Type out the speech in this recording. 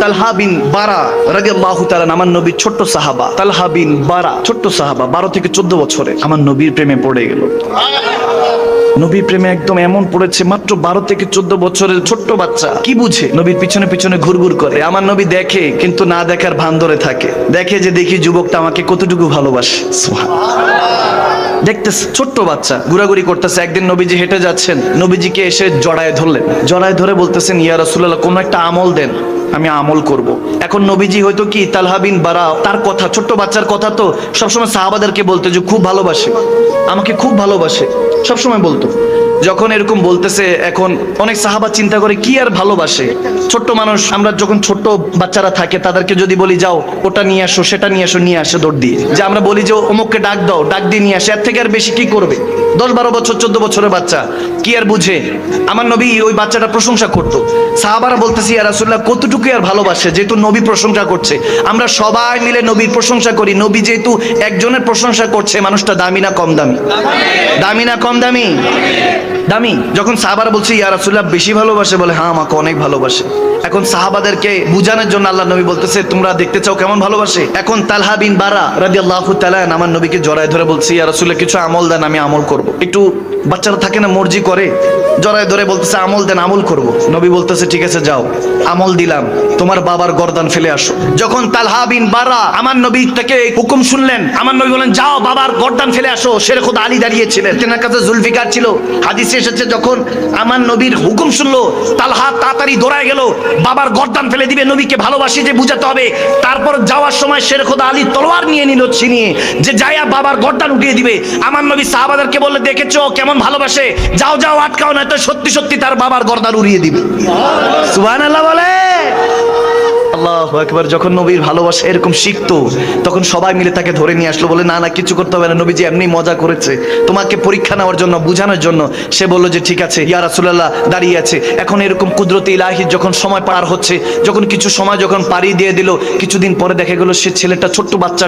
তালহা বিন বারা রাদিয়াল্লাহু তাআলা আমার নবীর ছোট্ট সাহাবা। তালহা বিন বারা ছোট্ট সাহাবা, 12 থেকে 14 বছরে আমার নবীর প্রেমে পড়ে গেল। নবীর প্রেমে একদম এমন পড়েছে, মাত্র 12 থেকে 14 বছরের ছোট্ট বাচ্চা কি বুঝে, নবীর পিছনে পিছনে ঘুরঘুর করে। আমার নবী দেখে কিন্তু না দেখার ভান ধরে থাকে, দেখে যে দেখি যুবকটা আমাকে কতটুকু ভালোবাসে। দেখতেছে ছোট্ট বাচ্চা ঘোরাঘুরি করতেছে। একদিন নবীজি হেঁটে যাচ্ছেন, নবীজিকে এসে জড়ায় ধরলেন, জড়ায় ধরে বলতেছেন, ইয়া রাসূলুল্লাহ কোন একটা আমল দেন, আমি আমল করব। এখন নবীজি হয়তো কি তালহা বিন বারা, তার কথা, ছোট্ট বাচ্চার কথা তো সবসময় সাহাবাদেরকে বলতে যে খুব ভালোবাসে, আমাকে খুব ভালোবাসে, সবসময় বলতো। যখন এরকম বলতেছে, এখন অনেক সাহাবা চিন্তা করে কি আর ভালোবাসে, ছোট্ট মানুষ। আমরা যখন ছোট্ট বাচ্চারা থাকে তাদেরকে যদি বলি যাও ওটা নিয়ে আসো, সেটা নিয়ে আসো, নিয়ে আসে দৌড় দিয়ে। যে আমরা বলি যে অমুককে ডাক দাও, ডাক দিয়ে নিয়ে আসে, এর থেকে আর বেশি কি করবে? 10-12 বছর 14 বছরের বাচ্চা কি আর বুঝে? আমার নবী ওই বাচ্চাটা প্রশংসা করতো। সাহাবারা বলতেছি, ইয়া রাসূলুল্লাহ কতটুকু আর ভালোবাসে, যেহেতু নবী প্রশংসা করছে, আমরা সবাই মিলে নবীর প্রশংসা করি। নবী যেহেতু একজনের প্রশংসা করছে, মানুষটা দামি না কম দামি? দামি না কম দামি? দামি। যখন সাহাবারা বলছে ইয়া রাসূলুল্লাহ বেশি ভালোবাসে, বলে হ্যাঁ আমাকে অনেক ভালোবাসে। এখন সাহাবাদেরকে বুঝানোর জন্য আল্লাহ নবী বলতেছে, তোমরা দেখতে চাও কেমন ভালোবাসে? এখন তালহা বিন বারা রাদিয়াল্লাহু তাআলা আমার নবীকে জড়ায় ধরে বলছে, ইয়া রাসূলুল্লাহ কিছু আমল দেন, আমি আমল করব। একটু বাচ্চারা থাকে না, মর্জি করে, জড়ায় ধরে বলতেছে আমল দেন, আমল করব। নবী বলতেছে ঠিক আছে যাও, আমল দিলাম, তোমার বাবার গর্দান ফেলে আসো। যখন তালহা বিন বারা আমার নবী থেকে হুকুম শুনলেন, আমার নবী বলেন যাও বাবার গর্দান ফেলে আসো। শেরে খোদা আলী দাঁড়িয়েছিলেন, তেনার কাছে জুলফিকার ছিল। হাদিসে এসেছে যখন আমার নবীর হুকুম শুনলো, তালহা তাড়াতাড়ি দৌড়ায় গেল, বাবার গর্দান ফেলে দিবে, নবীকে ভালোবাসি যে বুঝাতে হবে। তারপর যাওয়ার সময় শেরে খোদা আলী তলোয়ার নিয়ে নিল ছিনিয়ে, যে যাইয়া বাবার গর্দান উঠিয়ে দিবে। আমার নবী সাহাবাদেরকে বললে, দেখেছো কেমন ভালোবাসে, যাও যাও আটকাও, না তো সত্যি সত্যি তার বাবার গর্দান উড়িয়ে দিবে। সুবহানাল্লাহ বলে। আল্লাহু আকবার। যখন নবীর ভালোবাসা এরকম শিখতো, তখন সবাই মিলে তাকে ধরে নিয়ে আসলো, বলে না না কিছু করতে হবে না, নবীজি এমনি মজা করেছে, তোমাকে পরীক্ষা নেওয়ার জন্য, বোঝানোর জন্য। সে বলল যে ঠিক আছে, ইয়া রাসূলুল্লাহ দাঁড়িয়ে আছে। এখন এরকম কুদরতে ইলাহি যখন সময় পার হচ্ছে, যখন কিছু সময় যখন পাড়ি দিয়ে দিল, কিছুদিন পরে দেখা গেল সে ছেলেটা, ছোট্ট বাচ্চা